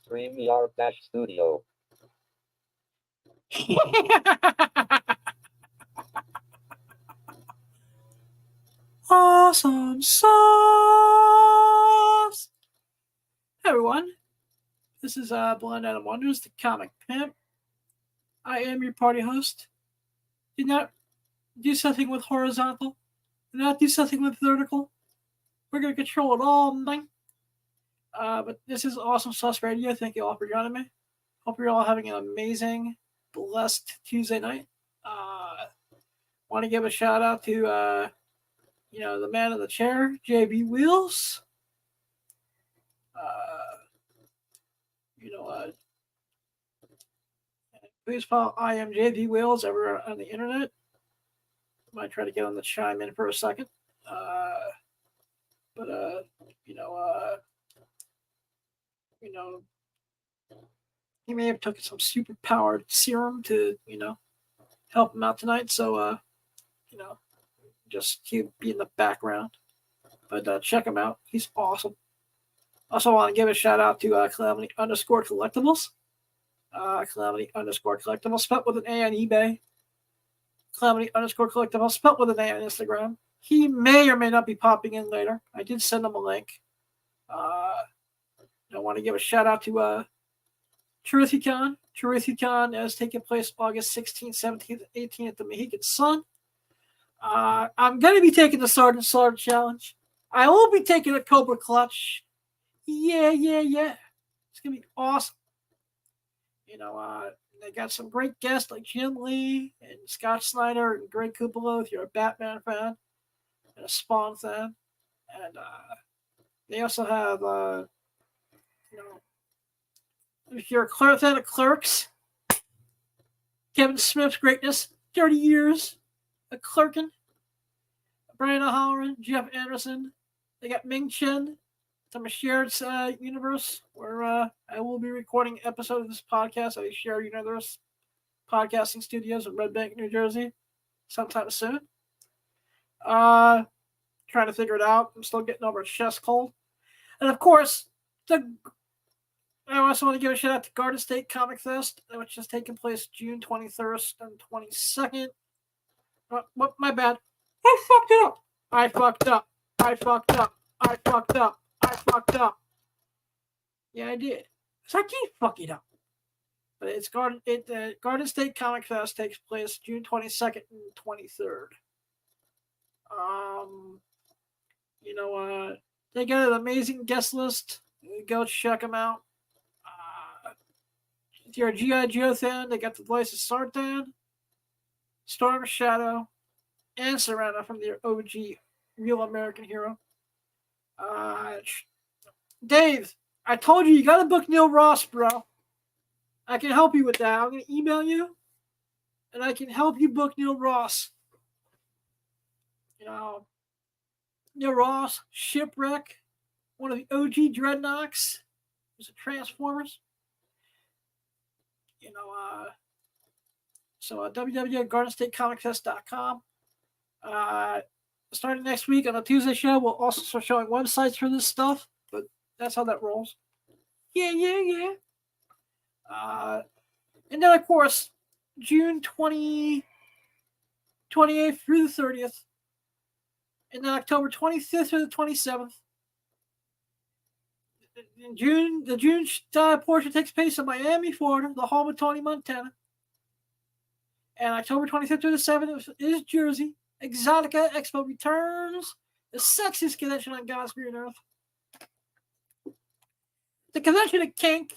StreamYard Dash Studio. Awesome sauce. Hey everyone, this is Blind Adam Wonders, the comic pimp. I am your party host. Do not do something with horizontal. Do not do something with vertical. We're gonna control it all, man. But this is Awesome Sauce Radio. Thank you all for joining me. Hope you're all having an amazing, blessed Tuesday night. Want to give a shout out to the man in the chair, JB Wheels. Please follow I am JB Wheels everywhere on the internet. Might try to get on the chime in for a second. He may have took some super powered serum to, help him out tonight. So, just keep be in the background. But check him out. He's awesome. Also want to give a shout out to Calamity_Collectibles. Calamity_Collectibles, spelled with an A on eBay. Calamity_Collectibles, spelled with an A on Instagram. He may or may not be popping in later. I did send him a link. I want to give a shout out to Truthicon. Truthicon is taking place August 16th, 17th, 18th at the Mohegan Sun. I'm going to be taking the Sergeant Slaughter Challenge. I will be taking a Cobra Clutch. Yeah. It's going to be awesome. They got some great guests like Jim Lee and Scott Snyder and Greg Kupalo if you're a Batman fan and a Spawn fan. And they also have, if you're a fan of Clerks, Kevin Smith's greatness, 30 years of clerking. Brian O'Halloran, Jeff Anderson. They got Ming Chen from a shared universe where I will be recording an episode of this podcast at a shared universe podcasting studios in Red Bank, New Jersey sometime soon. Trying to figure it out. I'm still getting over a chest cold. And of course, I also want to give a shout out to Garden State Comic Fest, which is taking place June 21st and 22nd. My bad. I fucked up. Yeah, I did. So I keep fucking up. But it's Garden State Comic Fest takes place June 22nd and 23rd. They got an amazing guest list. Go check them out. If you're a G.I. Joe fan, they got the voice of Sartan, Storm Shadow, and Serena from the OG Real American Hero. Dave, I told you got to book Neil Ross, bro. I can help you with that. I'm going to email you, and I can help you book Neil Ross. Neil Ross, Shipwreck, one of the OG Dreadnoks. Was it Transformers? www.gardenstatecomiccast.com. Starting next week on the Tuesday show, we'll also start showing websites for this stuff, but that's how that rolls. Yeah. And then, of course, June 28th through the 30th, and then October 25th through the 27th. In June, the June portion takes place in Miami, Florida, the home of Tony Montana. And October 25th through the 7th is Jersey. Exotica Expo returns. The sexiest convention on God's green earth. The convention of kink.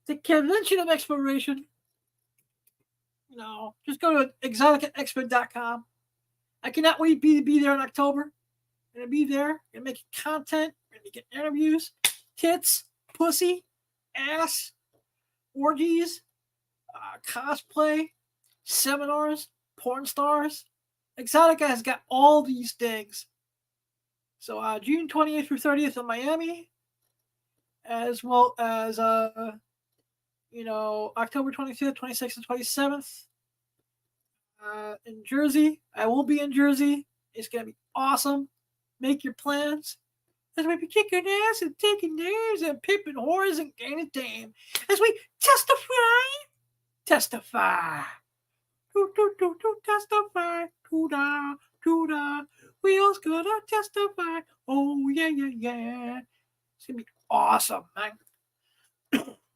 The convention of exploration. Just go to exoticaexpo.com. I cannot wait to be there in October. I'm going to be there. I'm going to make content. I'm going to get interviews. Tits, pussy, ass, orgies, cosplay, seminars, porn stars. Exotica has got all these things. So June 28th through 30th in Miami, as well as October 25th, 26th, and 27th in Jersey. I will be in Jersey. It's going to be awesome. Make your plans. as we be kicking ass and taking names and pimping whores and gaining dame, as we testify, testify, to da, we all's gonna testify. Oh yeah, yeah, yeah. It's gonna be awesome, man.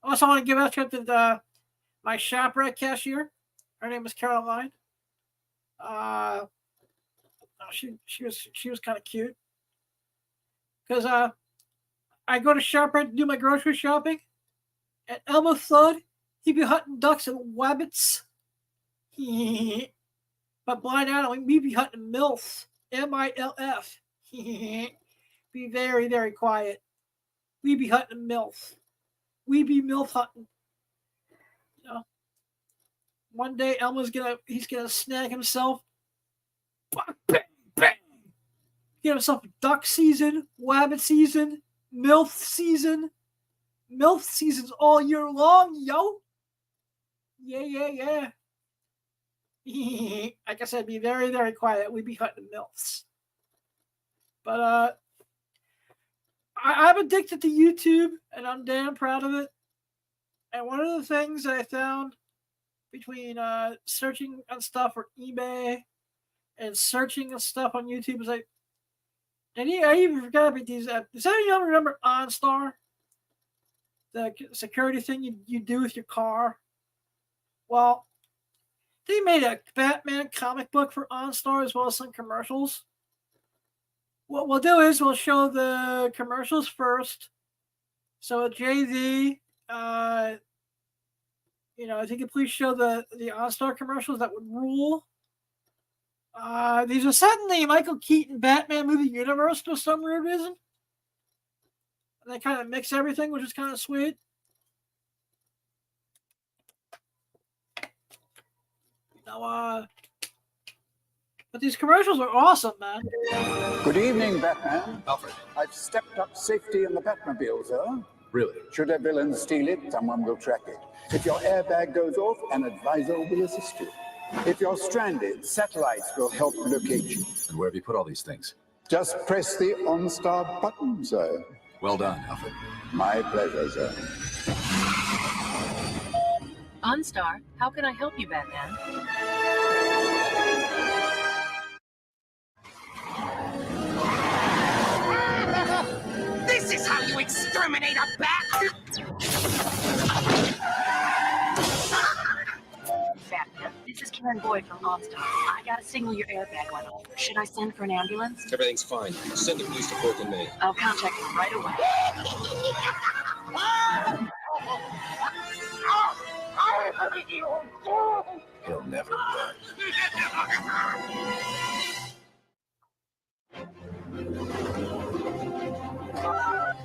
Also, I want to give out to my ShopRite cashier. Her name is Caroline. She was kind of cute because I go to ShopRite to do my grocery shopping, and Elmo Flood, he be hunting ducks and wabbits. But Blind Adam, we be hunting MILF, MILF. Be very, very quiet. We be hunting MILF. We be MILF hunting. You know, one day he's gonna snag himself. Bang, bang. Get himself duck season, wabbit season, MILF season. MILF seasons all year long, yo. Yeah. Like I said, be very, very quiet. We be hunting MILFs. But I'm addicted to YouTube, and I'm damn proud of it. And one of the things that I found between searching on stuff for eBay and searching on stuff on YouTube is I even forgot about these apps. Does anyone remember OnStar? The security thing you do with your car? Well, they made a Batman comic book for OnStar as well as some commercials. What we'll do is we'll show the commercials first. So JV, if you could please show the OnStar commercials, that would rule. These are set in the Michael Keaton Batman movie universe for some weird reason. And they kind of mix everything, which is kind of sweet. But these commercials are awesome, man. Good evening, Batman. Alfred. I've stepped up safety in the Batmobile, sir. Really? Should a villain steal it, someone will track it. If your airbag goes off, an advisor will assist you. If you're stranded, satellites will help locate you. And where have you put all these things? Just press the OnStar button, sir. Well done, Alfred. My pleasure, sir. OnStar, how can I help you, Batman? This is how you exterminate a bat! Batman, this is Karen Boyd from OnStar. I got a signal your airbag went off. Should I send for an ambulance? Everything's fine. Send the police report to me. I'll contact them right away. He'll never learn.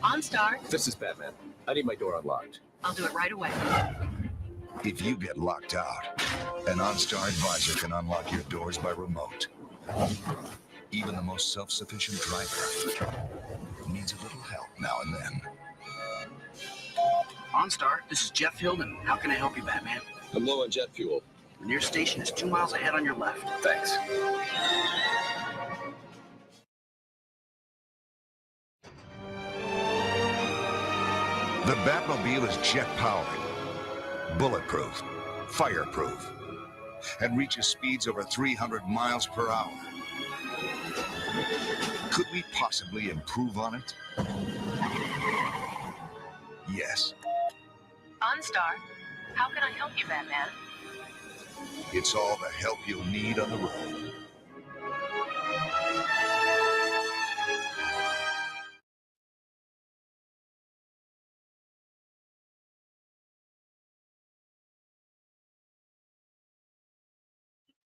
OnStar, This is Batman. I need my door unlocked. I'll do it right away. If you get locked out, an OnStar advisor can unlock your doors by remote. Even the most self-sufficient driver needs a little help now and then. OnStar, this is Jeff Hilden. How can I help you, Batman? I'm low on jet fuel. The nearest station is 2 miles ahead on your left. Thanks. The Batmobile is jet-powered, bulletproof, fireproof, and reaches speeds over 300 miles per hour. Could we possibly improve on it? Yes. OnStar, how can I help you, Batman? It's all the help you'll need on the road.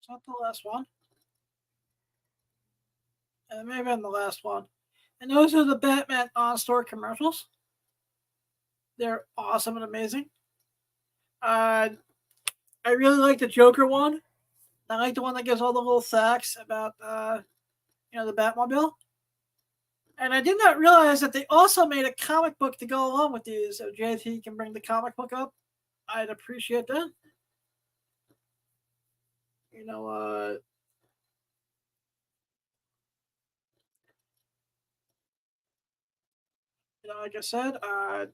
Is that the last one? It may have been the last one. And those are the Batman OnStar commercials. They're awesome and amazing. I really like the Joker one. I like the one that gives all the little facts about the Batmobile. And I did not realize that they also made a comic book to go along with these. So JT can bring the comic book up. I'd appreciate that. like I said,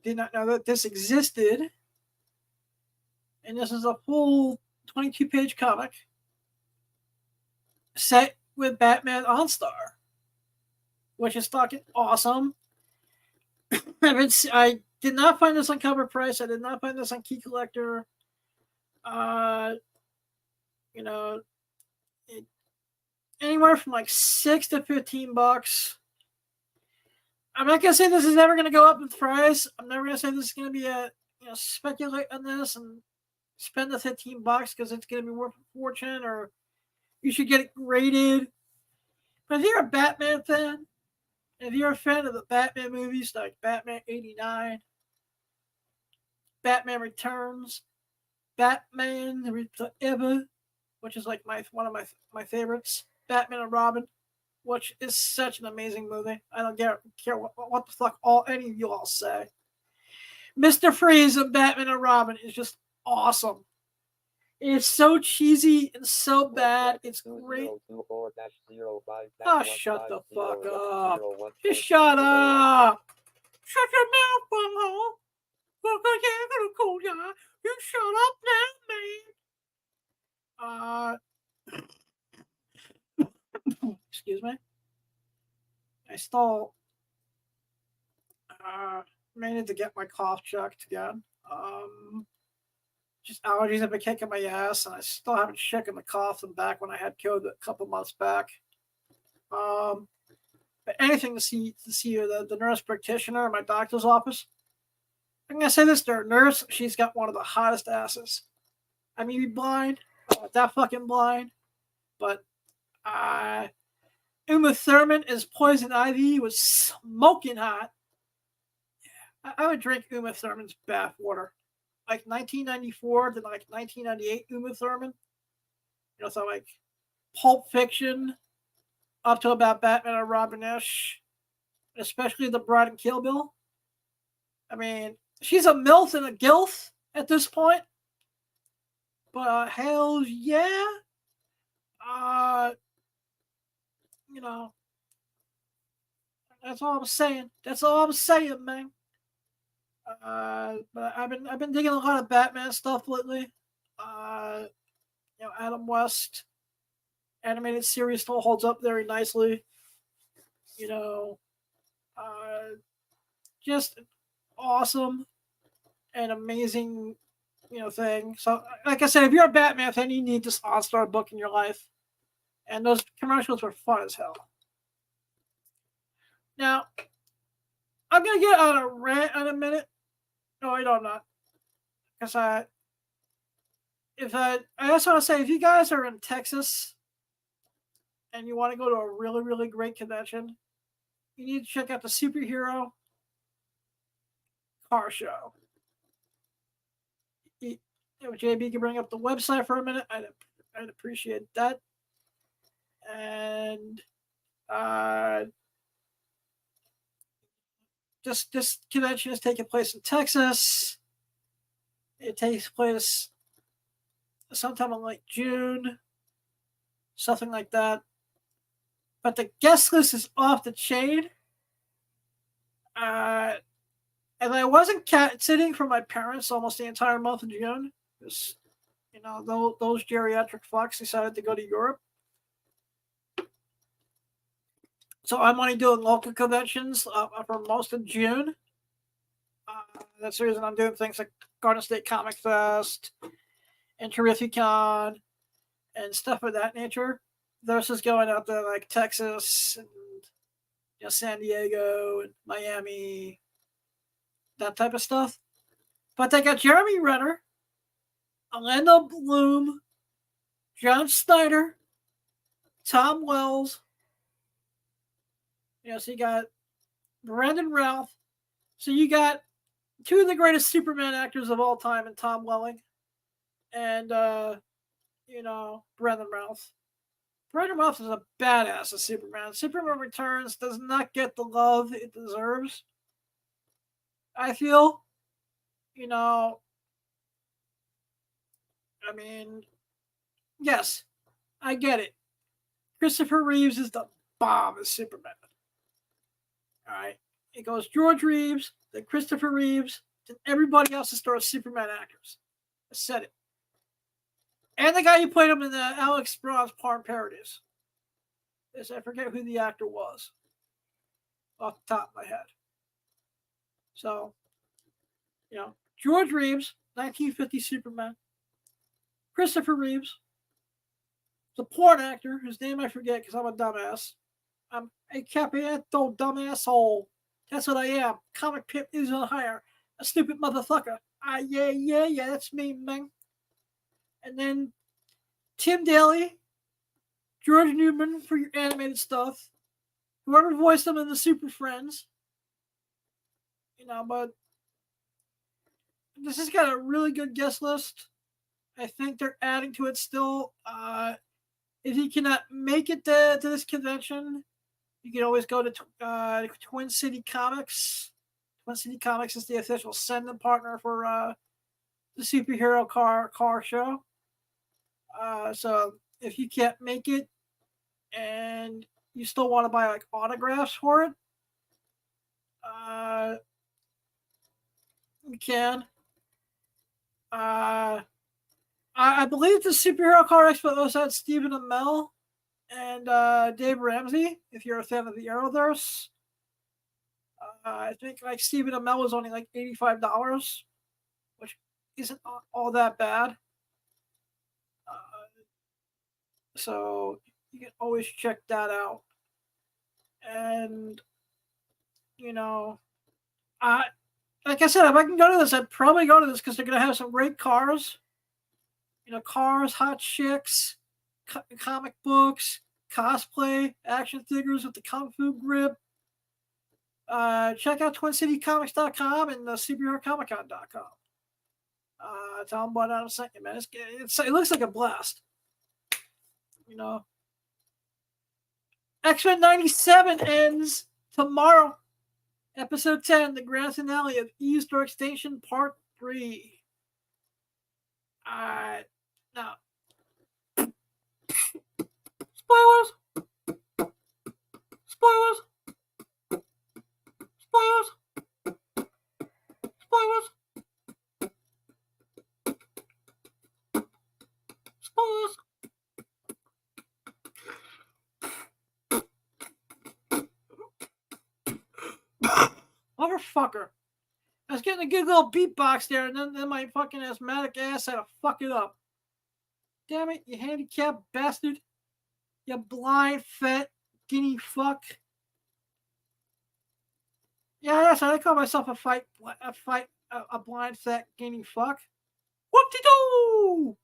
did not know that this existed. And this is a full 22-page comic set with Batman OnStar, which is fucking awesome. I did not find this on Cover Price. I did not find this on Key Collector. Anywhere from like $6 to $15. I'm not gonna say this is never gonna go up in price. I'm never gonna say this is gonna be speculate on this and spend the $15 because it's gonna be worth a fortune, or you should get it graded. But if you're a Batman fan, if you're a fan of the Batman movies like Batman '89, Batman Returns, Batman Forever, which is like one of my favorites, Batman and Robin, which is such an amazing movie. I don't care what the fuck any of you all say. Mr. Freeze and Batman and Robin is just awesome. It's so cheesy and so bad. It's great. Oh, shut the fuck up. Just shut up. Shut your mouth, bunghole. You shut up now, man. Excuse me. I still needed to get my cough checked again. Just allergies have been kicking my ass, and I still haven't shaken the cough from back when I had COVID a couple months back. But anything to see the nurse practitioner in my doctor's office. I'm gonna say this to her nurse. She's got one of the hottest asses. I may be blind, that fucking blind, but Uma Thurman as Poison Ivy was smoking hot. I would drink Uma Thurman's bath water. Like 1994 to like 1998 Uma Thurman. So like Pulp Fiction up to about Batman and Robin-ish, especially the Bride and Kill Bill. I mean, she's a MILF and a GILF at this point. But hell yeah. That's all I'm saying. That's all I'm saying, man. But I've been digging a lot of Batman stuff lately. Adam West animated series still holds up very nicely. Just awesome and amazing, thing. So, like I said, if you're a Batman fan, you need this OnStar book in your life. And those commercials were fun as hell. Now, I'm gonna get on a rant in a minute. No, wait, I'm not. Because I also want to say, if you guys are in Texas and you want to go to a really, really great convention, you need to check out the Superhero Car Show. If JB can bring up the website for a minute, I'd appreciate that. And this convention is taking place in Texas. It takes place sometime in like June, something like that. But the guest list is off the chain. And I wasn't cat-sitting for my parents almost the entire month of June. Because, those geriatric fucks decided to go to Europe. So I'm only doing local conventions for most of June. That's the reason I'm doing things like Garden State Comic Fest and Terrificon and stuff of that nature. Versus going out to like Texas and San Diego and Miami, that type of stuff. But they got Jeremy Renner, Orlando Bloom, John Snyder, Tom Wells. So you got Brandon Routh. So you got two of the greatest Superman actors of all time in Tom Welling and, Brandon Routh. Brandon Routh is a badass as Superman. Superman Returns does not get the love it deserves. I feel, yes, I get it. Christopher Reeves is the bomb as Superman. All right. It goes George Reeves, then Christopher Reeves, then everybody else to star as Superman actors. I said it. And the guy who played him in the Alex Bronze porn parodies. Yes, I forget who the actor was off the top of my head. So, George Reeves, 1950 Superman. Christopher Reeves, the porn actor, whose name I forget because I'm a dumbass. I'm a capiento dumbass-hole. That's what I am. Comic pimp is on hire. A stupid motherfucker. Yeah, that's me, man. And then Tim Daly, George Newman for your animated stuff. Whoever voiced them in the Super Friends. But this has got a really good guest list. I think they're adding to it still. If you cannot make it to this convention, you can always go to Twin City Comics. Twin City Comics is the official send-in partner for the superhero car show. So if you can't make it and you still want to buy like autographs for it, you can. I believe the Superhero Car Expo also had Stephen Amell and Dave Ramsey, if you're a fan of the Arrowverse. I think like Stephen Amell was only like $85, which isn't all that bad. So you can always check that out. And, like I said, if I can go to this, I'd probably go to this because they're going to have some great cars. Cars, hot chicks, comic books, cosplay, action figures with the Kung Fu grip. Check out TwinCityComics.com and SuperheroComicCon.com. Tell them about Adam sent you, man. It looks like a blast. X-Men 97 ends tomorrow. Episode 10, the grand finale of Eve's Dark Station Part 3. Now, spoilers. Spoilers. Spoilers. Spoilers. Spoilers. Motherfucker. I was getting a good little beatbox there, and then my fucking asthmatic ass had to fuck it up. Damn it, you handicapped bastard. You blind, fat, guinea fuck. Yeah, that's what I call myself, a blind, fat, guinea fuck. Whoop-de-doo!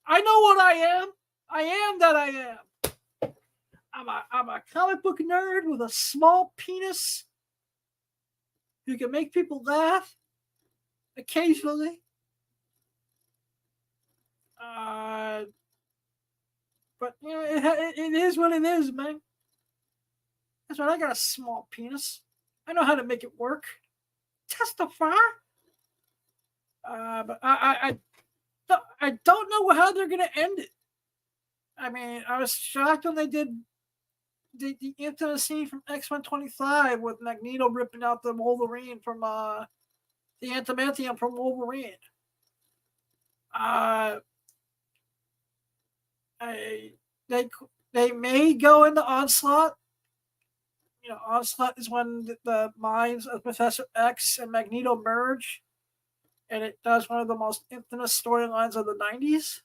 I know what I am. I am that I am. I'm a comic book nerd with a small penis who can make people laugh occasionally. But it is what it is, man. That's right. I got a small penis. I know how to make it work. Testify. But I don't know how they're gonna end it. I mean, I was shocked when they did the infamous scene from X-Men 25 with Magneto ripping out the Wolverine from the adamantium from Wolverine. They may go into Onslaught. Onslaught is when the minds of Professor X and Magneto merge, and it does one of the most infamous storylines of the 90s.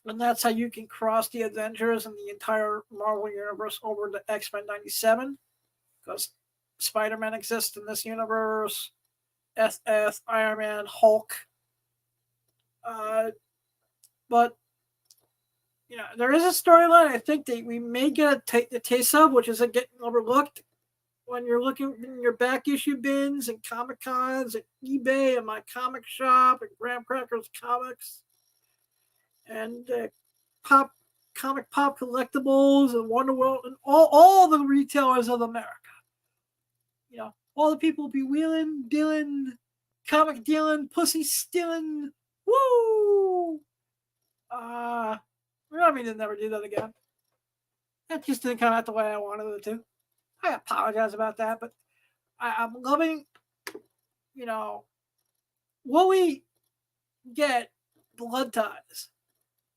And that's how you can cross the Avengers and the entire Marvel Universe over to X-Men 97, because Spider-Man exists in this universe, SF, Iron Man, Hulk. But there is a storyline I think that we may get a taste of, which is getting overlooked when you're looking in your back issue bins and Comic Cons and eBay and My Comic Shop and Graham Crackers Comics and Comic Pop Collectibles and Wonder World and all the retailers of America. All the people be wheeling, dealing, comic dealing, pussy stealing. Woo! I mean to never do that again. That just didn't come out the way I wanted it to. I apologize about that, but I'm loving, you know, will we get Blood Ties?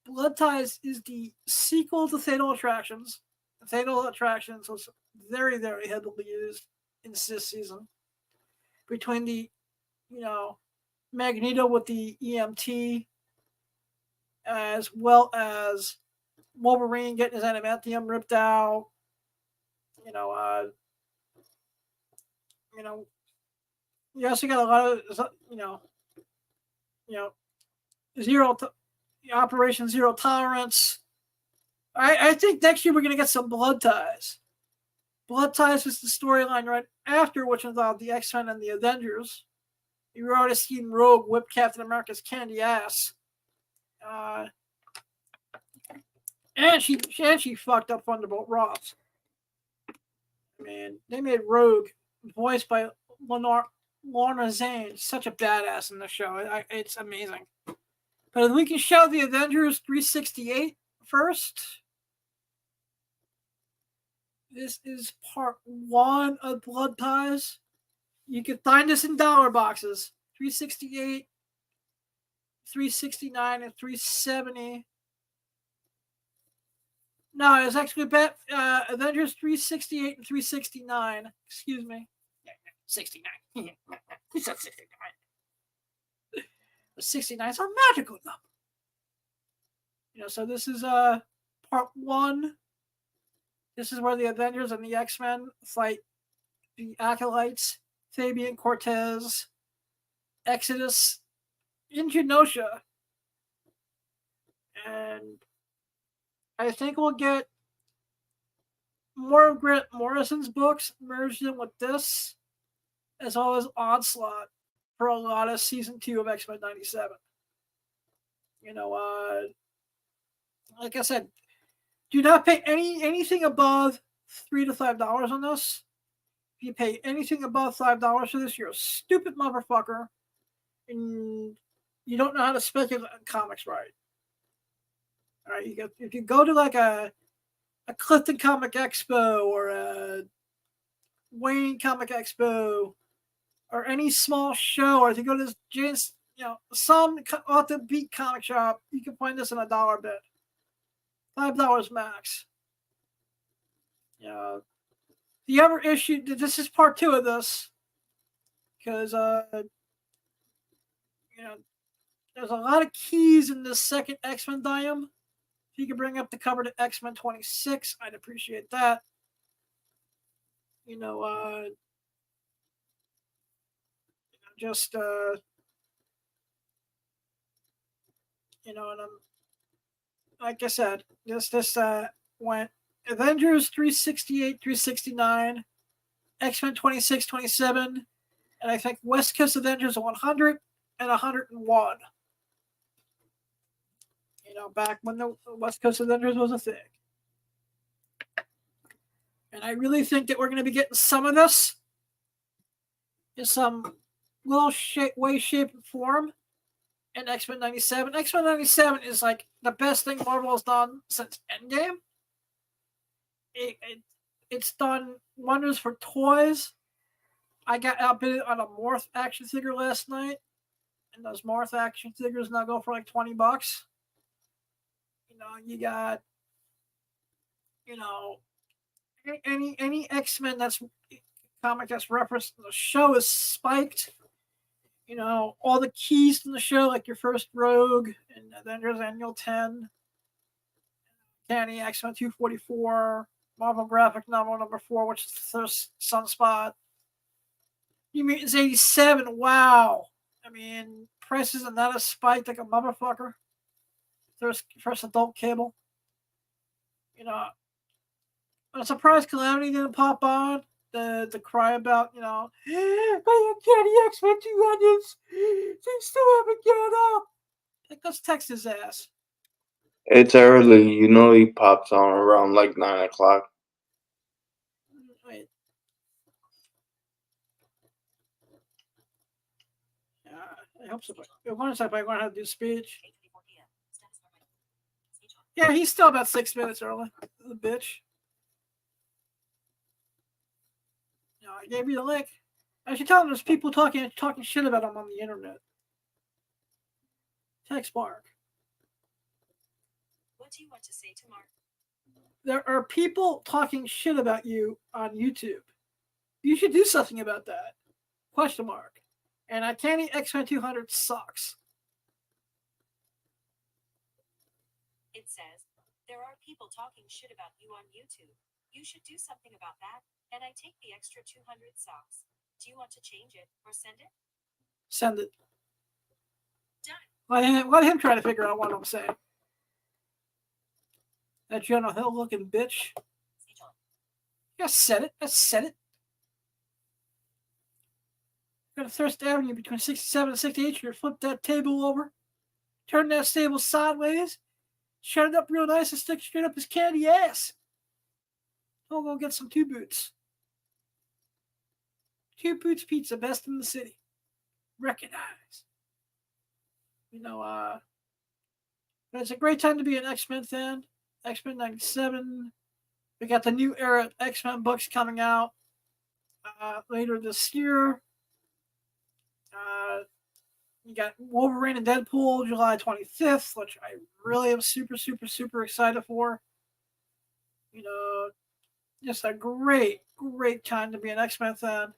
Blood Ties is the sequel to Fatal Attractions. Fatal Attractions was very, very heavily used in this season. Between the, you know, Magneto with the EMT, as well as Wolverine getting his adamantium ripped out. You know, you also got a lot of, Operation Zero Tolerance. I think next year we're going to get some Blood Ties. Blood Ties was the storyline right after, which involved the X-Men and the Avengers. You were already seen Rogue whip Captain America's candy ass. And she fucked up Thunderbolt Ross. I mean, they made Rogue, voiced by Lorna Zane, such a badass in the show. It's amazing. But if we can show the Avengers 368 first. This is part 1 of Blood Ties. You can find this in dollar boxes. 368, 369, and 370. No, it's actually Avengers 368 and 369. Excuse me. 69. Who said 69? 69 is a magical number. So this is part 1. This is where the Avengers and the X-Men fight the Acolytes, Fabian Cortez, Exodus, in Genosha. And I think we'll get more of Grant Morrison's books merged in with this, as well as Onslaught for a lot of season 2 of X-Men 97. Like I said, do not pay anything above $3 to $5 on this. If you pay anything above $5 for this, you're a stupid motherfucker, and you don't know how to speculate on comics right. All right, if you go to like a Clifton Comic Expo or a Wayne Comic Expo or any small show, or if you go to this, some off the beat comic shop, you can find this in a dollar bit. $5 max. The other issue, this is part 2 of this, because there's a lot of keys in this second X-Men volume. If you could bring up the cover to X-Men 26, I'd appreciate that. And like I said, this went Avengers 368, 369, X-Men 26, 27, and I think West Coast Avengers 100 and 101. Back when the West Coast Avengers was a thing. And I really think that we're going to be getting some of this in some little way, shape, and form in X-Men 97. X-Men 97 is like the best thing Marvel has done since Endgame. It's done wonders for toys. I got outbid on a Morph action figure last night, and those Morph action figures now go for like $20. You got, any X-Men comic that's referenced in the show is spiked. All the keys from the show, like your first Rogue and Avengers Annual 10, Canny X-Men 244, Marvel Graphic Novel number 4, which is the first Sunspot. New Mutants 87, wow. I mean, prices on that have spiked like a motherfucker. First adult Cable. I'm surprised Calamity didn't pop on the cry about, my Uncanny X-Men 200s, they still haven't given up. Let's text his ass. It's early, he pops on around like 9 o'clock. Wait. I hope so. One second, I'm going to have to do speech. Yeah, he's still about 6 minutes early. The bitch. I gave you the link. I should tell them there's people talking shit about him on the internet. Text Mark. What do you want to say to Mark? There are people talking shit about you on YouTube. You should do something about that. Question mark. And Uncanny X-Men 200 sucks. It says, there are people talking shit about you on YouTube. You should do something about that, and I take the extra 200 socks. Do you want to change it or send it? Send it. Done. Let him try to figure out what I'm saying. That Jonah Hill looking bitch. Yeah, said it. I said it. Got a Thirst Avenue between 67 and 68. You're flip that table over. Turn that table sideways. Shut it up real nice and stick straight up his candy ass. I'll go get some Two Boots. Two Boots Pizza, best in the city. Recognize. But it's a great time to be an X-Men fan. X-Men 97. We got the new era X-Men books coming out later this year. You got Wolverine and Deadpool July 25th, which I really am super, super, super excited for. Just a great, great time to be an X-Men fan.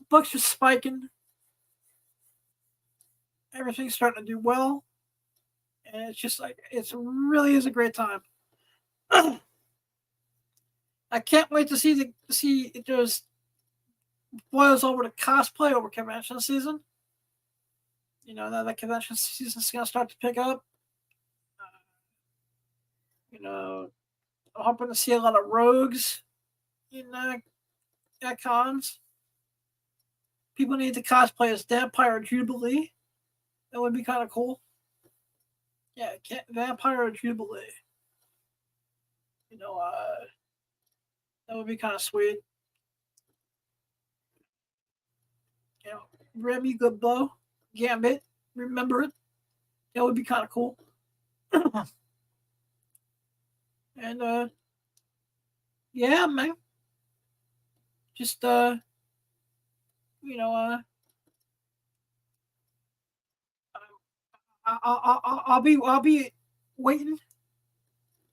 Books are spiking. Everything's starting to do well. And it's just like, it really is a great time. I can't wait to see if there's boils over to cosplay over convention season. Now the convention season's going to start to pick up. I'm hoping to see a lot of rogues at cons. People need to cosplay as Vampire Jubilee. That would be kind of cool. Yeah, Vampire Jubilee. That would be kind of sweet. Remy Goodbow, Gambit, remember it? That would be kind of cool. And yeah, man. Just I'll be waiting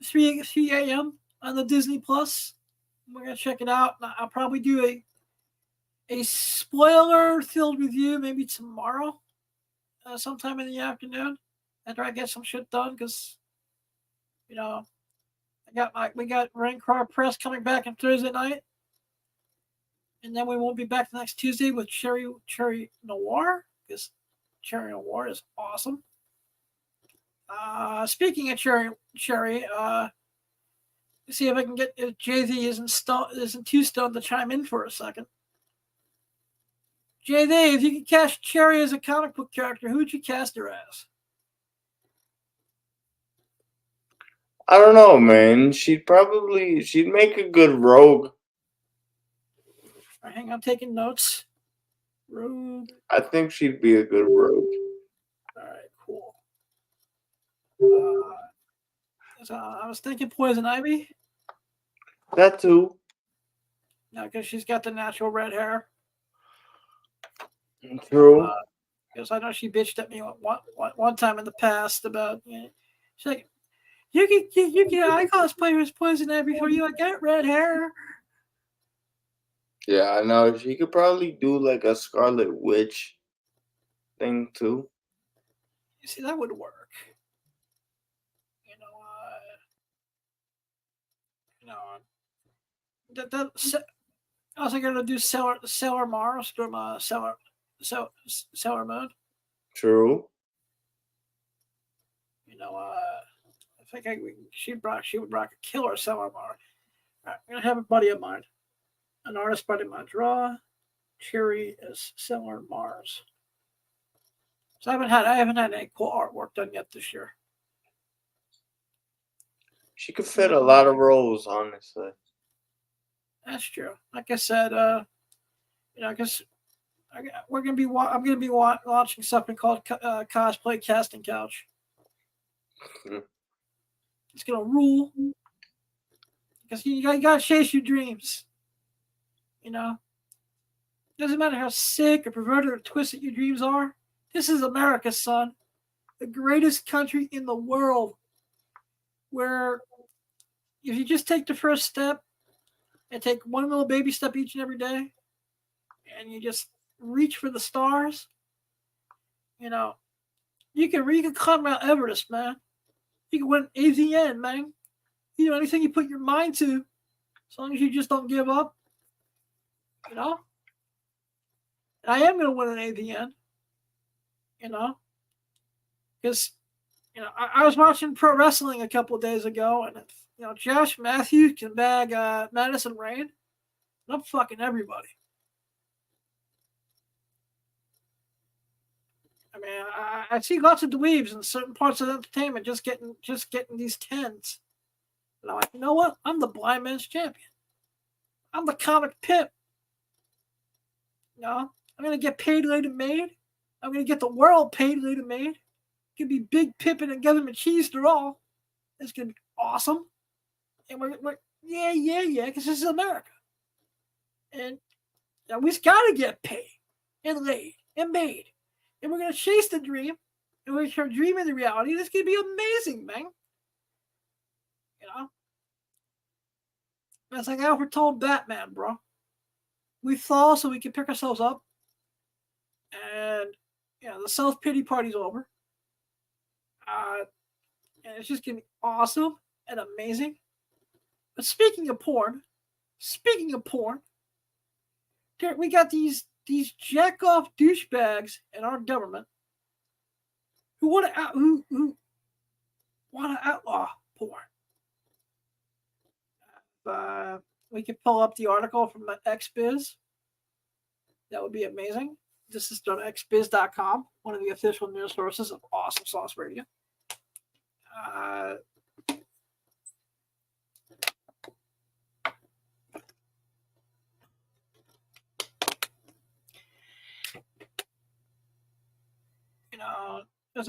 3 a.m. on the Disney Plus. We're gonna check it out. I'll probably do a spoiler-filled review maybe tomorrow, sometime in the afternoon, after I get some shit done. Because we got Rancor Press coming back on Thursday night, and then we won't be back next Tuesday with Cherry Noir, because Cherry Noir is awesome. Speaking of Cherry, see if I can get if JV isn't too stoned to chime in for a second. JV, if you could cast Cherry as a comic book character, who would you cast her as? I don't know, man. She'd make a good rogue. Right, hang on, taking notes. Rogue. I think she'd be a good rogue. All right, cool. So I was thinking Poison Ivy. That too. No, because she's got the natural red hair. True. Because I know she bitched at me one time in the past about. She's like, you can I cosplay as Poison Ivy for you. I got red hair. Yeah, I know. She could probably do like a Scarlet Witch thing too. You see, that would work. I was going to do Sailor Mars from Sailor Moon. True. I think she would rock a killer Sailor Mars. Right, I'm going to have a buddy of mine, an artist buddy of mine, draw Cherry as Sailor Mars. So I haven't had any cool artwork done yet this year. She could fit a lot of roles, honestly. That's true. Like I said, because I'm gonna be launching something called Cosplay Casting Couch. It's gonna rule because you gotta chase your dreams. You know, doesn't matter how sick or perverted or twisted your dreams are. This is America, son. The greatest country in the world. Where if you just take the first step and take one little baby step each and every day, and you just reach for the stars, you know, you can climb Mount Everest, man. You can win AVN, man. You know, anything you put your mind to, as long as you just don't give up, you know. And I am going to win an AVN, you know, because, you know, I was watching pro wrestling a couple of days ago, and, you know, Josh Matthews can bag Madison Rayne, and I'm fucking everybody. I mean, I see lots of dweebs in certain parts of entertainment just getting these 10s. And I'm like, you know what? I'm the blind man's champion. I'm the comic pimp. You know, I'm gonna get paid later made. I'm gonna get the world paid later made. It could be Big Pippin and Government Cheese to all. It's gonna be awesome. And we're yeah, because this is America. And you know, we've got to get paid and laid and made. And we're going to chase the dream. And we're going to turn dream into reality. This could be amazing, man. You know? It's like Alfred told Batman, bro. We fall so we can pick ourselves up. And, you know, the self-pity party's over. And it's just going to be awesome and amazing. But speaking of porn, we got these jack-off douchebags in our government who want to outlaw porn. We could pull up the article from XBiz. That would be amazing. This is xbiz.com, one of the official news sources of Awesome Sauce Radio. You know, I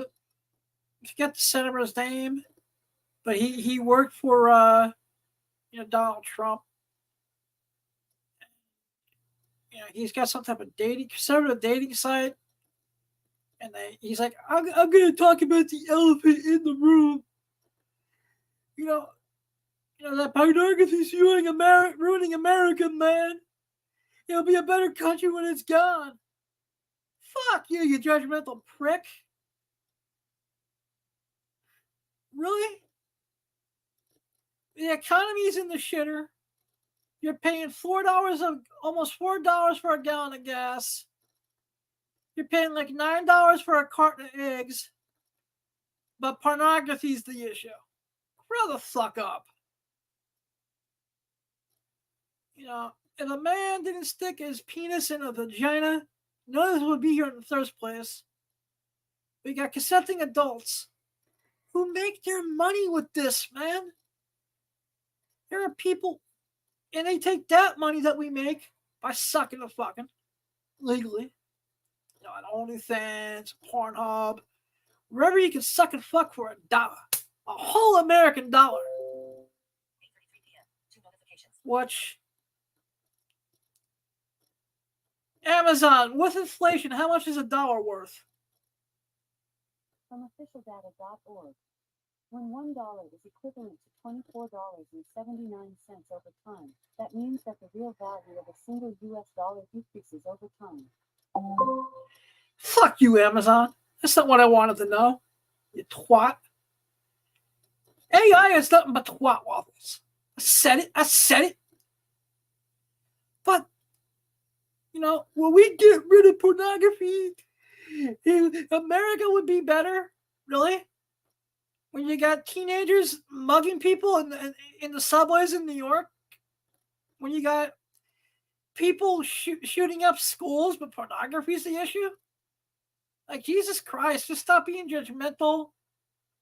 forget the senator's name, but he worked for you know, Donald Trump. You know, he's got some type of conservative dating site, and he's like, I'm going to talk about the elephant in the room. You know that pornography's ruining America, man. It'll be a better country when it's gone. Fuck you, you judgmental prick. Really? The economy's in the shitter. You're paying almost $4 for a gallon of gas. You're paying like $9 for a carton of eggs. But pornography's the issue. Grow the fuck up. You know, if a man didn't stick his penis in a vagina, none of this would be here in the first place. We got consenting adults who make their money with this, man. There are people, and they take that money that we make by sucking the fucking legally. You know, on OnlyFans, Pornhub, wherever you can suck and fuck for $1. A whole American dollar. 8:33 p.m. 2 notifications. Watch Amazon. With inflation, how much is $1 worth? From officialdata.org, when $1 is equivalent to $24.79 over time, that means that the real value of a single US dollar decreases over time. Fuck you, Amazon. That's not what I wanted to know. You twat. AI is nothing but twat waffles. I said it. But, you know, when we get rid of pornography, America would be better. Really? When you got teenagers mugging people in the subways in New York, when you got people shooting up schools, but pornography is the issue? Like, Jesus Christ, just stop being judgmental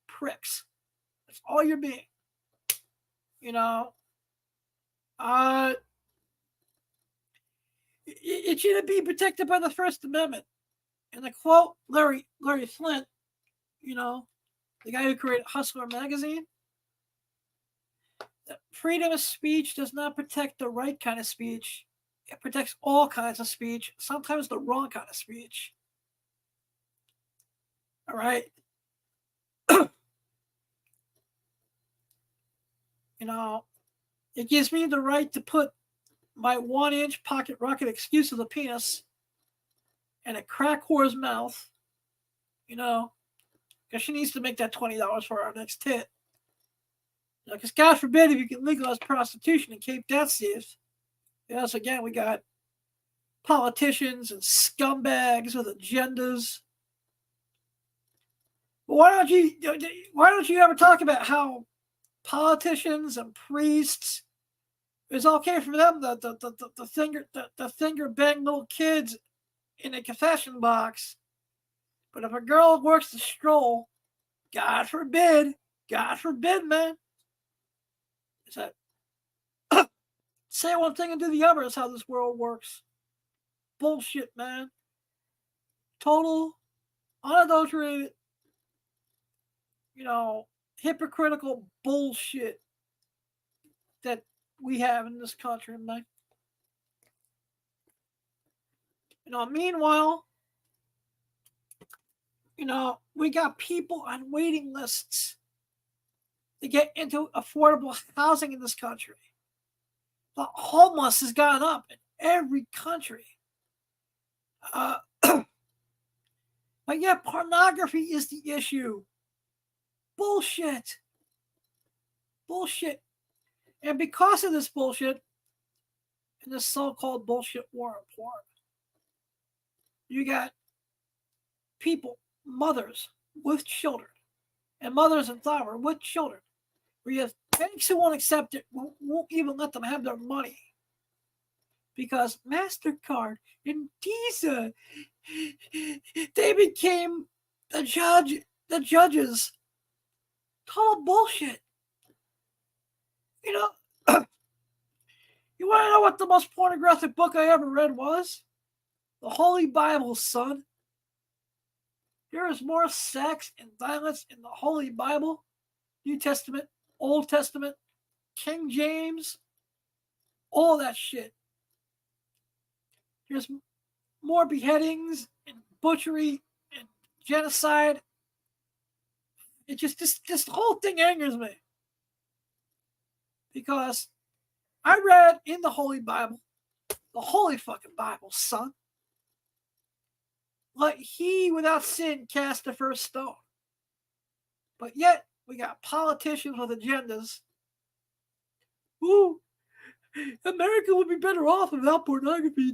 pricks. That's all you're being. You know, it should be protected by the First Amendment. And the quote, Larry Flint, you know, the guy who created Hustler magazine, that freedom of speech does not protect the right kind of speech. It protects all kinds of speech, sometimes the wrong kind of speech. All right? You know, it gives me the right to put my 1-inch pocket rocket excuse of the penis in a crack whore's mouth, you know, because she needs to make that $20 for our next hit. Because God forbid if you can legalize prostitution and keep that safe. Yes, again, we got politicians and scumbags with agendas. But why don't you ever talk about how politicians and priests, it's okay for them the finger bang little kids in a confession box, but if a girl works the stroll, God forbid, man, is that say one thing and do the other is how this world works. Bullshit, man. Total, unadulterated, you know, hypocritical bullshit that we have in this country, man. You know, meanwhile, you know, we got people on waiting lists to get into affordable housing in this country. The homeless has gone up in every country. But yet pornography is the issue. Bullshit. And because of this bullshit, and this so-called bullshit war on porn, you got people, mothers with children, and mothers and fathers with children, where you have banks who won't accept it, won't even let them have their money. Because MasterCard and Visa, they became the judges. Total bullshit. You know, you want to know what the most pornographic book I ever read was? The Holy Bible, son. There is more sex and violence in the Holy Bible, New Testament, Old Testament, King James, all that shit. There's more beheadings and butchery and genocide. It just, this whole thing angers me. Because I read in the Holy Bible, the Holy fucking Bible, son, like he without sin cast the first stone. But yet, we got politicians with agendas. Ooh, America would be better off without pornography.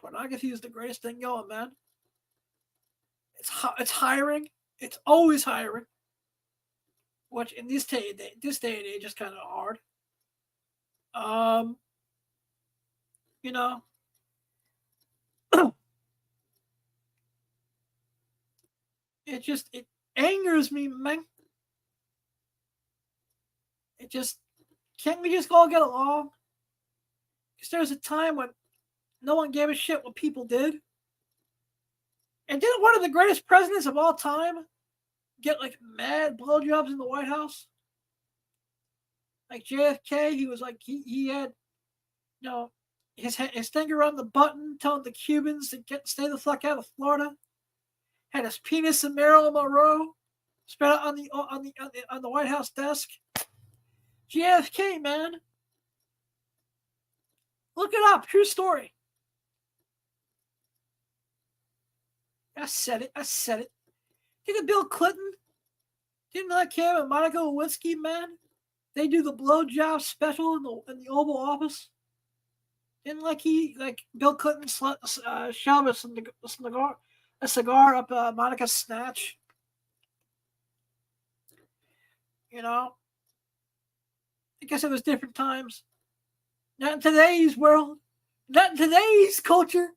Pornography is the greatest thing going, man. It's hiring. It's always hiring. Which in this day and age is kind of hard. You know. It angers me, man. Can't we just all get along? Because there's a time when no one gave a shit what people did. And didn't one of the greatest presidents of all time get like mad blowjobs in the White House? Like JFK, he was like, he had, you know, his finger on the button telling the Cubans to stay the fuck out of Florida. Had his penis in Marilyn Monroe spread out on the White House desk. JFK, man. Look it up. True story. I said it. Didn't Bill Clinton? Didn't like him and Monica Lewinsky, man? They do the blowjob special in the Oval Office. Didn't Bill Clinton shove a cigar up Monica's snatch. You know? I guess it was different times. Not in today's world. Not in today's culture.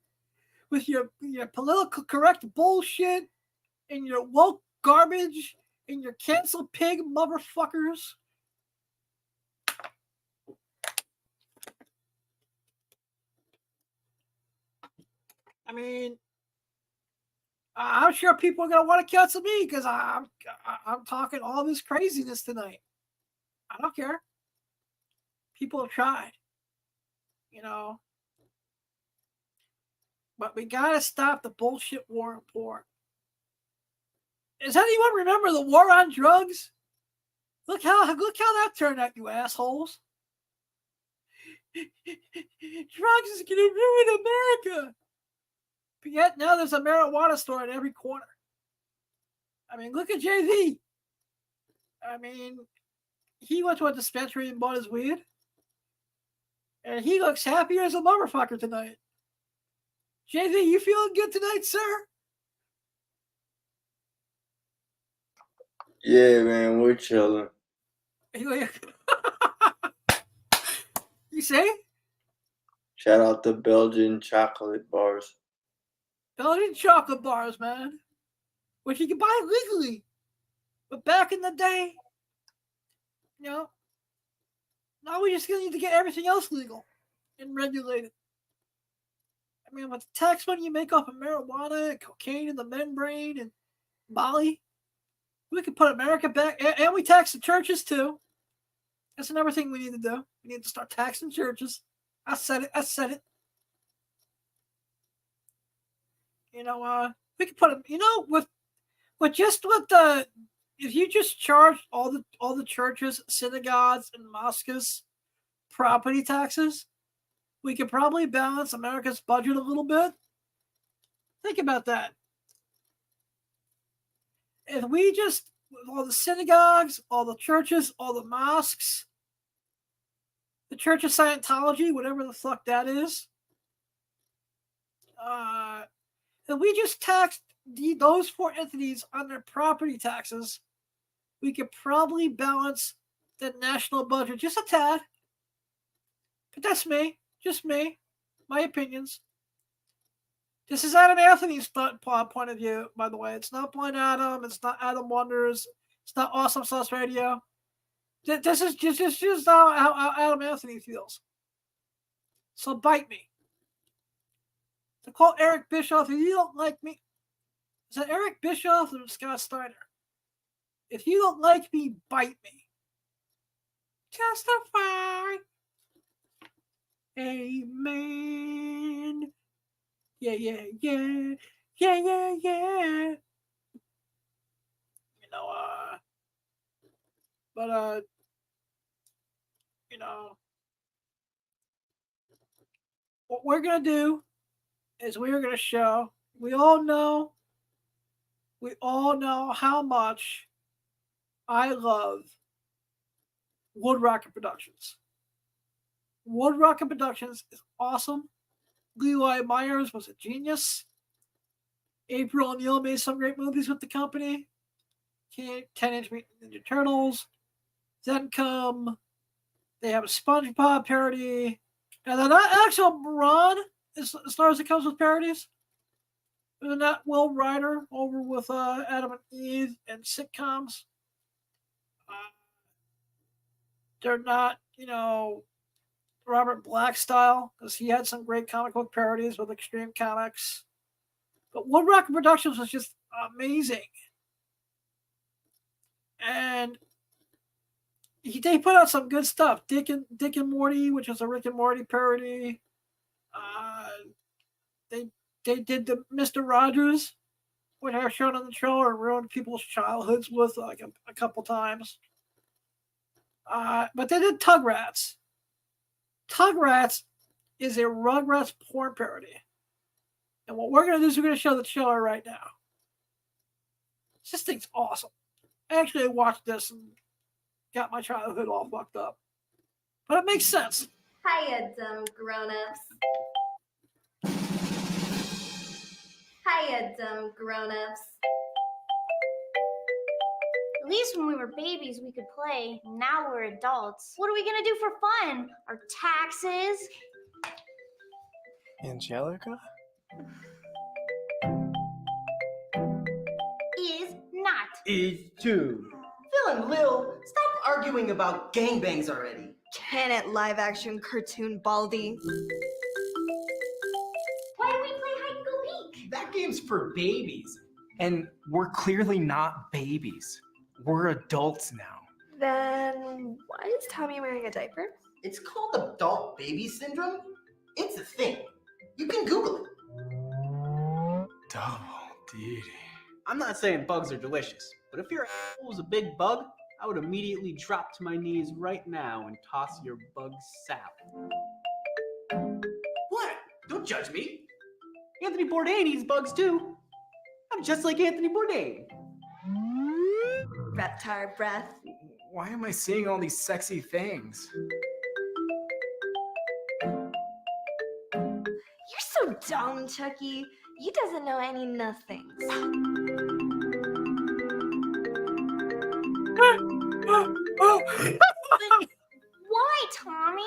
With your political correct bullshit and your woke garbage and your cancel pig motherfuckers. I mean, I'm sure people are going to want to cancel me because I'm talking all this craziness tonight. I don't care. People have tried. you know. But we gotta stop the bullshit war on porn. Does anyone remember the war on drugs? Look how that turned out, you assholes. Drugs is gonna ruin America. But yet now there's a marijuana store at every corner. I mean, look at Jay-Z. I mean, he went to a dispensary and bought his weed. And he looks happier as a motherfucker tonight. Jay-Z, you feeling good tonight, sir? Yeah, man, we're chilling. You say? Shout out to Belgian chocolate bars. Belgian chocolate bars, man. Which you can buy legally. But back in the day, you know, now we just need to get everything else legal and regulated. I mean, with the tax money you make off of marijuana and cocaine and the membrane and Molly, we could put America back. And we tax the churches, too. That's another thing we need to do. We need to start taxing churches. I said it. You know, we could put them, you know, with the, if you just charge all the churches, synagogues, and mosques property taxes, we could probably balance America's budget a little bit. Think about that. If we just, all the synagogues, all the churches, all the mosques, the Church of Scientology, whatever the fuck that is, if we just taxed those four entities on their property taxes, we could probably balance the national budget just a tad. But that's me. Just me. My opinions. This is Adam Anthony's point of view, by the way. It's not Blind Adam. It's not Adam Wonders. It's not Awesome Sauce Radio. This is just how Adam Anthony feels. So bite me. To call Eric Bischoff, if you don't like me, is that Eric Bischoff or Scott Steiner? If you don't like me, bite me. Testify. Amen. Yeah. You know, but, you know, what we're going to do is we're going to show, we all know how much I love Wood Rocket Productions. Wood Rocket Productions is awesome. Leroy Myers was a genius. April O'Neil made some great movies with the company. 10-inch Ninja Turtles. Then come, they have a SpongeBob parody. And then actual Ron, as far as it comes with parodies. And that Will Ryder over with Adam and Eve and sitcoms. They're not, you know, Robert Black style, because he had some great comic book parodies with Extreme Comics. But Wood Rocket Productions was just amazing. And they put out some good stuff. Dick and Morty, which is a Rick and Morty parody. They did the Mr. Rogers, which I've shown on the trailer and ruined people's childhoods with like a couple times. But they did Tugrats. Tugrats is a Rugrats porn parody. And what we're going to do is we're going to show the trailer right now. This thing's awesome. I actually watched this and got my childhood all fucked up. But it makes sense. Hiya, dumb grown-ups. Hiya, dumb grown-ups. At least when we were babies, we could play. Now we're adults. What are we gonna do for fun? Our taxes? Angelica? Is not. Is too. Phil and Lil, stop arguing about gangbangs already. Can it live action cartoon Baldy? Why do we play hide and go peek? That game's for babies. And we're clearly not babies. We're adults now. Then why is Tommy wearing a diaper? It's called adult baby syndrome. It's a thing. You can Google it. Double D. I'm not saying bugs are delicious, but if your apple was a big bug, I would immediately drop to my knees right now and toss your bug salad. What? Don't judge me. Anthony Bourdain eats bugs too. I'm just like Anthony Bourdain. Reptile breath. Why am I seeing all these sexy things? You're so dumb, Chucky. You doesn't know any nothings. Why, Tommy?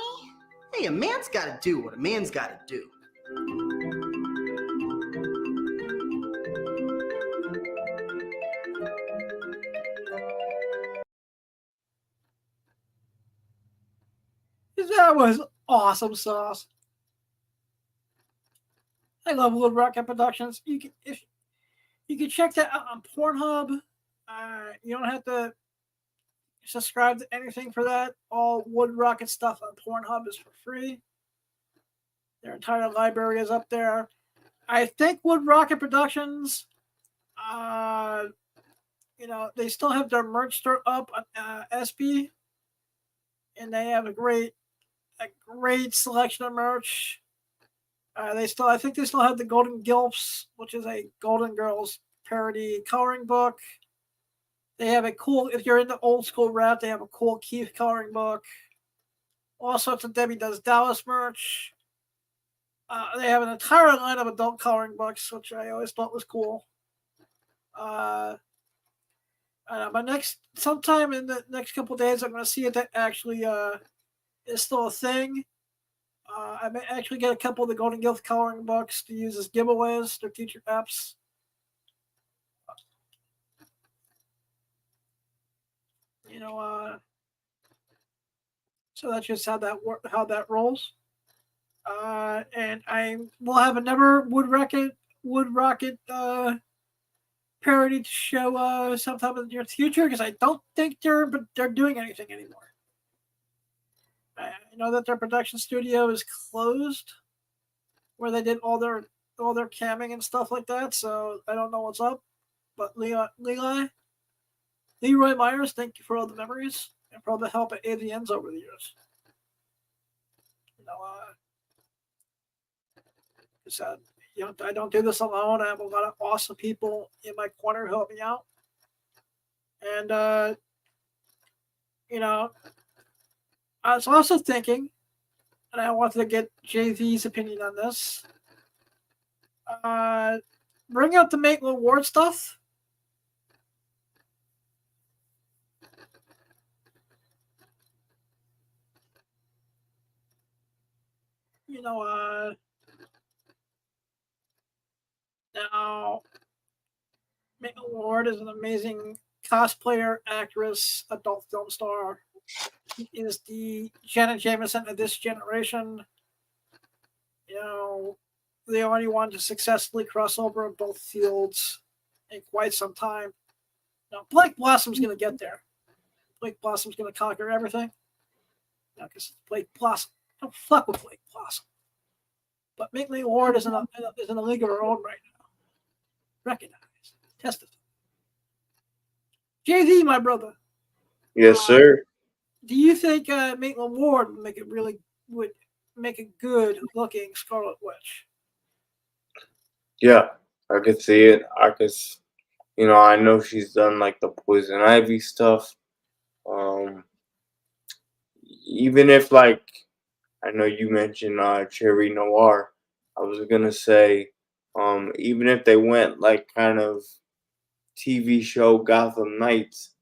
Hey, a man's gotta do what a man's gotta do. That was awesome sauce. I love Wood Rocket Productions. You can check that out on Pornhub. You don't have to subscribe to anything for that. All Wood Rocket stuff on Pornhub is for free. Their entire library is up there. I think Wood Rocket Productions, they still have their merch store up on SB, and they have a great selection of merch. I think they still have the Golden Gilfs, which is a Golden Girls parody coloring book. They have a cool, if you're into old school rap, they have a cool Keith coloring book. All sorts of Debbie Does Dallas merch. They have an entire line of adult coloring books, which I always thought was cool. Sometime in the next couple of days, I'm going to see if that actually is still a thing. I may actually get a couple of the Golden Gilf coloring books to use as giveaways. Their teacher apps. So that's just how that rolls. And I will have another Wood Rocket parody to show sometime in the near future, because I don't think they're doing anything anymore. I know that their production studio is closed, where they did all their camming and stuff like that. So I don't know what's up. But Leroy Myers, thank you for all the memories and for all the help at AVNs over the years. I don't do this alone. I have a lot of awesome people in my corner who help me out. And I was also thinking, and I wanted to get JV's opinion on this. Bring up the Maitland Ward stuff. Now, Maitland Ward is an amazing cosplayer, actress, adult film star. He is the Janet Jameson of this generation. The only one to successfully cross over in both fields in quite some time. Now, Blake Blossom's going to get there. Blake Blossom's going to conquer everything. Because Blake Blossom. Don't fuck with Blake Blossom. But Maitland Ward is in a league of her own right now. Recognize. Testify. JV, my brother. Yes, sir. Do you think Maitland Ward would make a good looking Scarlet Witch? Yeah, I could see it. I know she's done like the Poison Ivy stuff. Even if I know you mentioned Cherry Noir, I was gonna say, even if they went kind of TV show Gotham Knights,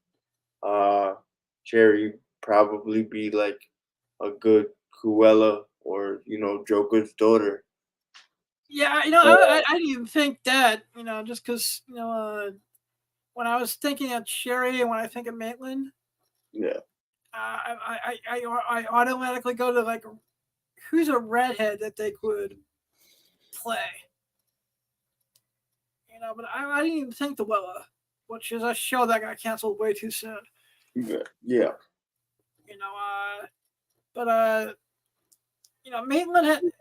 Cherry probably be a good Cruella or Joker's daughter. Yeah, I didn't even think that, just because, when I was thinking of Cherry and when I think of Maitland, yeah, I automatically go to who's a redhead that they could play, but I didn't even think the Wella, which is a show that got canceled way too soon. Yeah. Maitland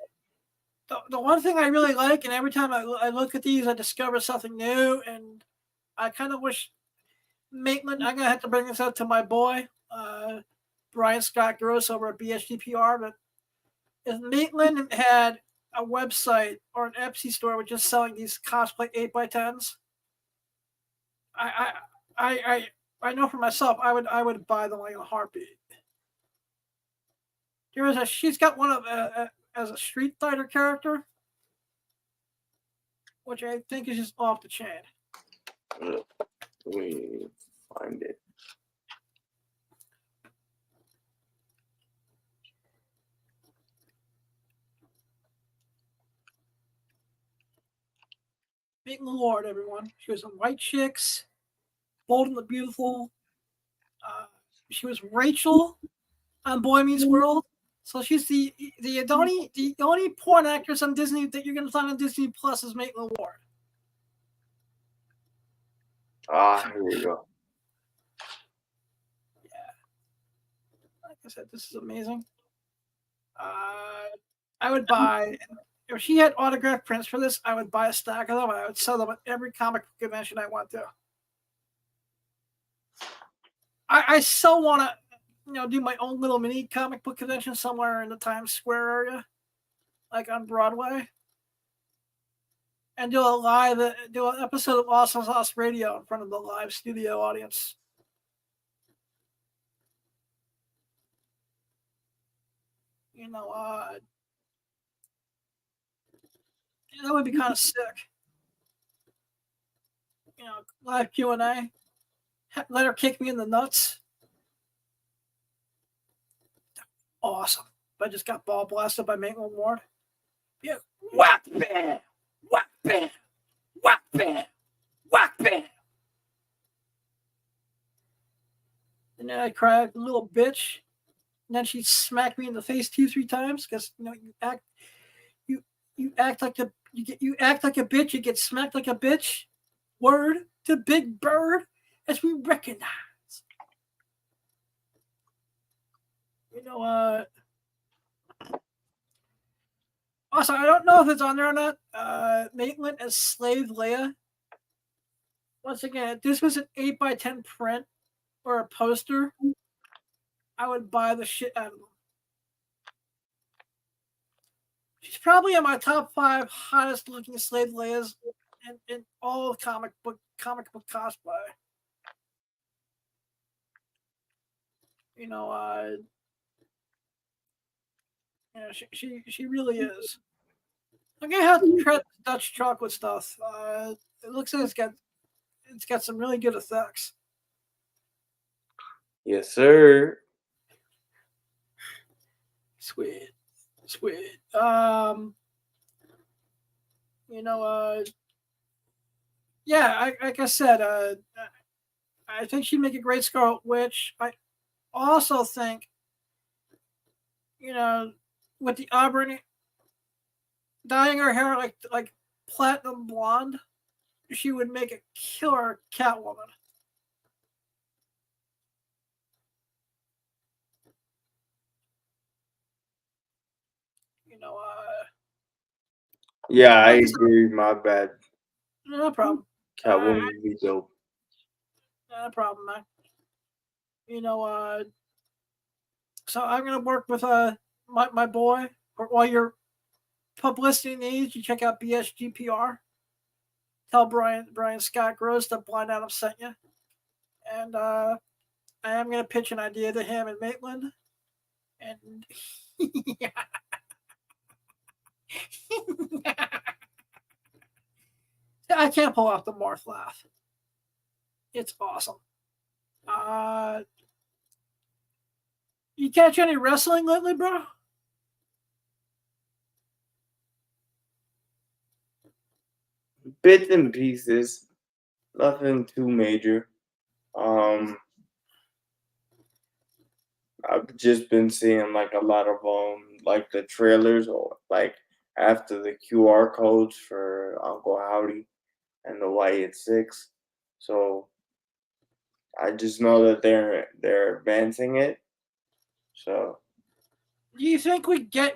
the one thing I really like, and every time I look at these, I discover something new, and I kind of wish Maitland. I'm gonna have to bring this up to my boy, Brian Scott Gross over at BSGPR, but if Maitland had a website or an Etsy store with just selling these cosplay 8x10s, I know for myself I would buy them like a heartbeat. She's got one of as a Street Fighter character, which I think is just off the chain. Let me find it. Maitland Ward, everyone. She was in White Chicks, Bold and the Beautiful. She was Rachel on Boy Meets World. So she's the only porn actress on Disney that you're gonna find on Disney Plus is Maitland Ward. Here we go. Yeah. Like I said, this is amazing. I would buy, if she had autographed prints for this, I would buy a stack of them. I would sell them at every comic book convention I went to. I so want to, do my own little mini comic book convention somewhere in the Times Square area, like on Broadway, and do an episode of Awesome Sauce Radio in front of the live studio audience. That would be kind of sick. Live Q&A. Let her kick me in the nuts. Awesome. But I just got ball blasted by Maitland Ward. Yeah. Whack bam! Whack bam! Whack bam! Whack bam! And then I cried, little bitch. And then she smacked me in the face 2-3 times because you act like a bitch, you get smacked like a bitch. Word to Big Bird, as we recognize. Also, I don't know if it's on there or not. Maitland as Slave Leia. Once again, if this was an 8x10 print or a poster, I would buy the shit out of them. She's probably in my top 5 hottest looking Slave Leias in all of comic book cosplay. She really is. I'm gonna have to try the Dutch chocolate stuff. It looks like it's got some really good effects. Yes, sir. Sweet. Yeah, like I said, I think she'd make a great Scarlet Witch. I also think, with the auburn, dyeing her hair like platinum blonde, she would make a killer Catwoman. Yeah, I agree. My bad. No problem. Catwoman would be dope. No problem, man. So I'm gonna work with my boy for all your publicity needs. You check out BSGPR. Tell Brian Scott Gross that Blind Adam sent you. And I am gonna pitch an idea to him and Maitland. And I can't pull off the Marth laugh. It's awesome. You catch any wrestling lately, bro? Bits and pieces. Nothing too major. I've just been seeing like a lot of like the trailers or like after the QR codes for Uncle Howdy and the Wyatt Six. So I just know that they're advancing it. So do you think we get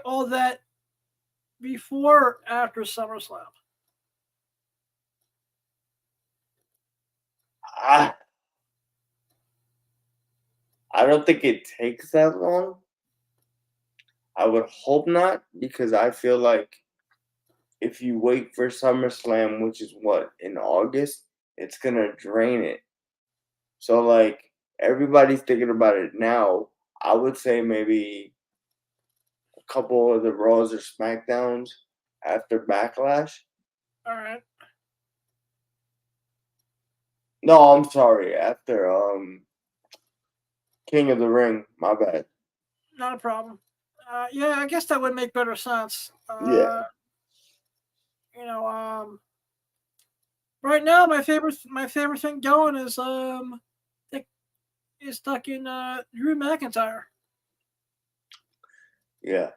all that before or after SummerSlam? I don't think it takes that long. I would hope not, because I feel like if you wait for SummerSlam, which is what, in August, it's gonna drain it. So like everybody's thinking about it now. I would say maybe a couple of the Raws or SmackDowns after Backlash. All right. No, I'm sorry. After King of the Ring. My bad. Not a problem. Yeah, I guess that would make better sense. Yeah. You know, right now my favorite thing going is stuck in Drew McIntyre. Yeah.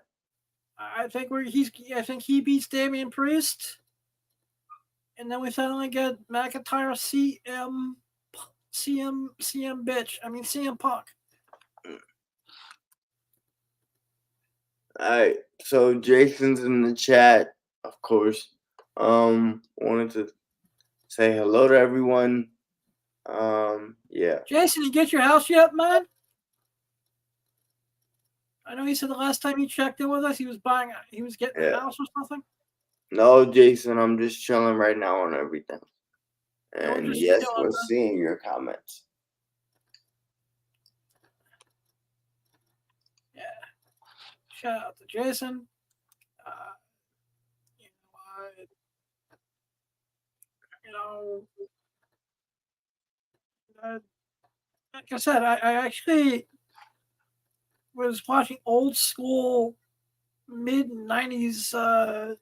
I think he beats Damian Priest, and then we finally get McIntyre CM Punk. All right. So Jason's in the chat, of course. Wanted to say hello to everyone. Yeah. Jason, you get your house yet, man? I know he said the last time he checked in with us, he was getting a house or something. No, Jason, I'm just chilling right now on everything. And just yes, chilling, we're huh? seeing your comments. Yeah. Shout out to Jason. Like I said, I actually was watching old school mid-90s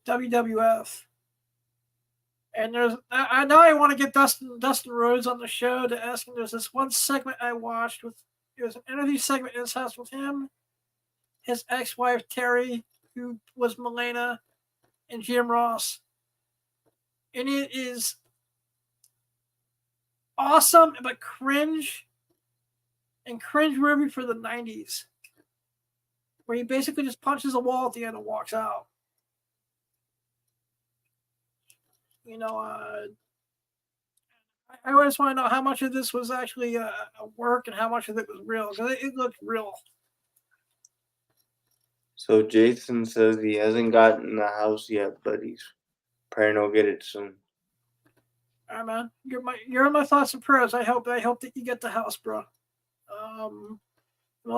WWF. And I know I want to get Dustin Rhodes on the show to ask him. There's this one segment I watched it was an interview segment in his house with him, his ex-wife Terry, who was Melena, and Jim Ross. And it is awesome, but cringe-worthy for the 90s, where he basically just punches a wall at the end and walks out. You know, I just want to know how much of this was actually a work and how much of it was real, because it looked real. So Jason says he hasn't gotten the house yet, but he's praying he'll get it soon. All right, man. You're in my thoughts and prayers. I hope that you get the house, bro. I'll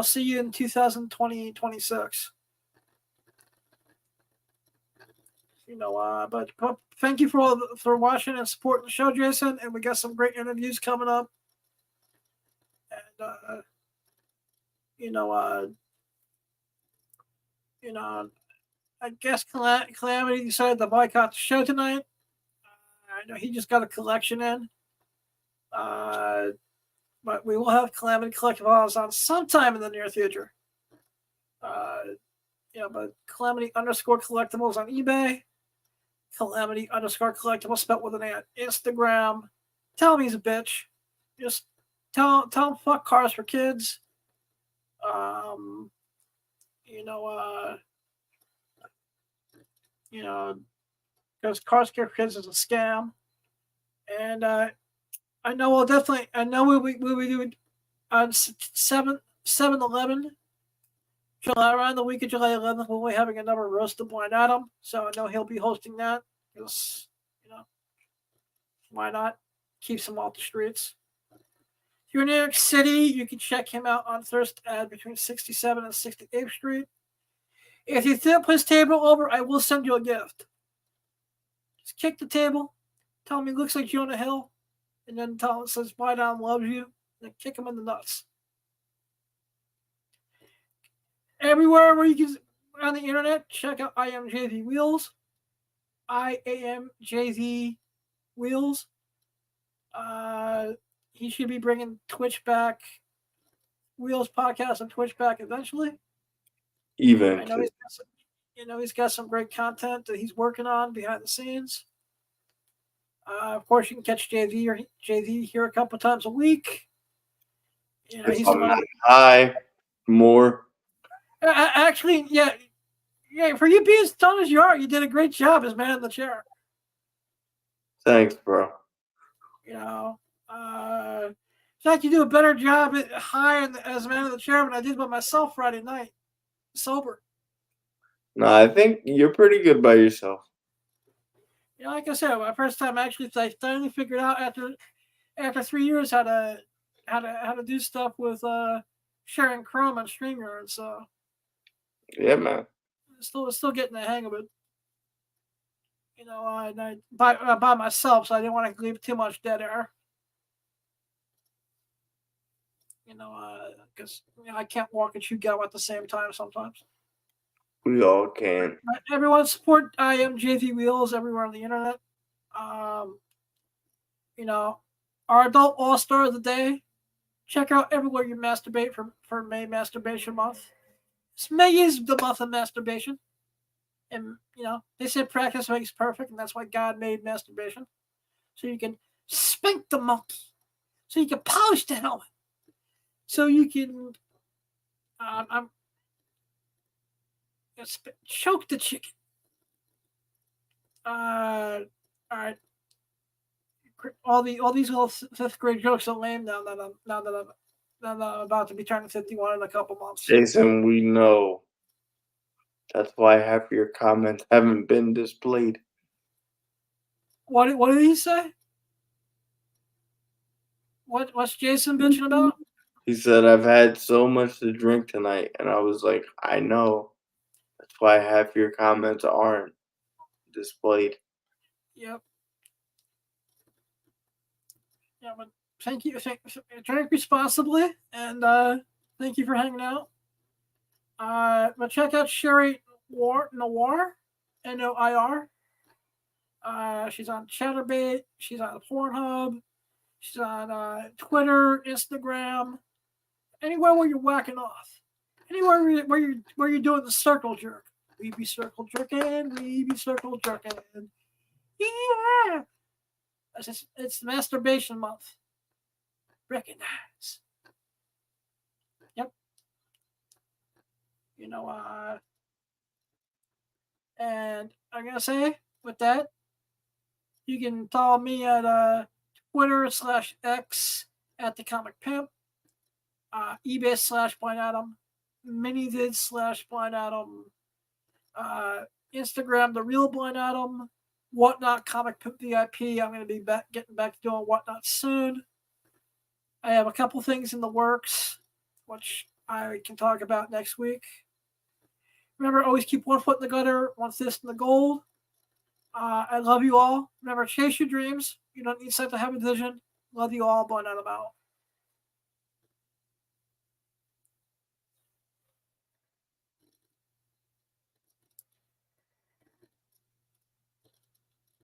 see you in 2026. You know, but thank you for watching and supporting the show, Jason. And we got some great interviews coming up. And I guess Calamity decided to boycott the show tonight. I know he just got a collection in. But we will have Calamity Collectibles on sometime in the near future. But Calamity_collectibles on eBay. Calamity_collectibles spelled with an A on Instagram. Tell him he's a bitch. Just tell him fuck cars for kids. Because cars for kids is a scam. And I know we'll be doing on 7/11, around the week of July 11th, we'll be having another Roast of Blind Adam. So I know he'll be hosting that. Because, why not? Keeps him off the streets. If you're in New York City, you can check him out on Thursday between 67th and 68th Street. If you flip his table over, I will send you a gift. Just kick the table, tell him he looks like Jonah Hill, and then tell him it says Blind Adam loves you, and then kick him in the nuts. Everywhere where you can on the internet, check out IamJV Wheels. IamJV Wheels. He should be bringing Twitch back, Wheels podcast and Twitch back eventually. I know he's got some great content that he's working on behind the scenes. Of course, you can catch JV here a couple times a week. He's Hi, more. Actually, yeah, Yeah, for you being as done as you are, you did a great job as man in the chair. Thanks, bro. You know, in fact, you do a better job at high as man in the chair than I did by myself Friday night, sober. No, I think you're pretty good by yourself. You know, like I said, my first time actually, I finally figured out after 3 years how to do stuff with sharing Chrome and StreamYard. So Yeah, man. still getting the hang of it. You know, and I by myself, so I didn't want to leave too much dead air. You know, because I can't walk and chew gum at the same time sometimes. We all can. Everyone support I am JV Wheels everywhere on the internet. You know, our adult all star of the day. Check out everywhere you masturbate for May Masturbation Month. May is the month of masturbation. And, you know, they say practice makes perfect, and that's why God made masturbation. So you can spank the monkey. So you can polish the helmet. So you can choke the chicken. All right. All these little fifth grade jokes are lame now that I'm about to be turning 51 in a couple months. Jason, we know. That's why half your comments haven't been displayed. What did he say? What's Jason bitching about? He said, I've had so much to drink tonight. And I was like, I know. That's why half your comments aren't displayed. Yep. Yeah, but thank you. Drink responsibly, and thank you for hanging out. But check out Sherry Noir, Noir. She's on Chatterbait. She's on Pornhub. She's on Twitter, Instagram, anywhere where you're whacking off. Anywhere where you're doing the circle jerk. We be circle jerking. We be circle jerking. Yeah. It's masturbation month. Recognize. Yep. You know, and I'm gonna say with that, you can follow me at Twitter/X at the Comic Pimp, eBay /Blind Adam, MiniVid /Blind Adam, Instagram The Real Blind Adam, Whatnot Comic Pimp VIP. I'm going to be getting back to doing Whatnot soon. I have a couple things in the works, which I can talk about next week. Remember, always keep one foot in the gutter, one fist in the gold. I love you all. Remember, chase your dreams. You don't need sight to have a vision. Love you all. Blind Adam out.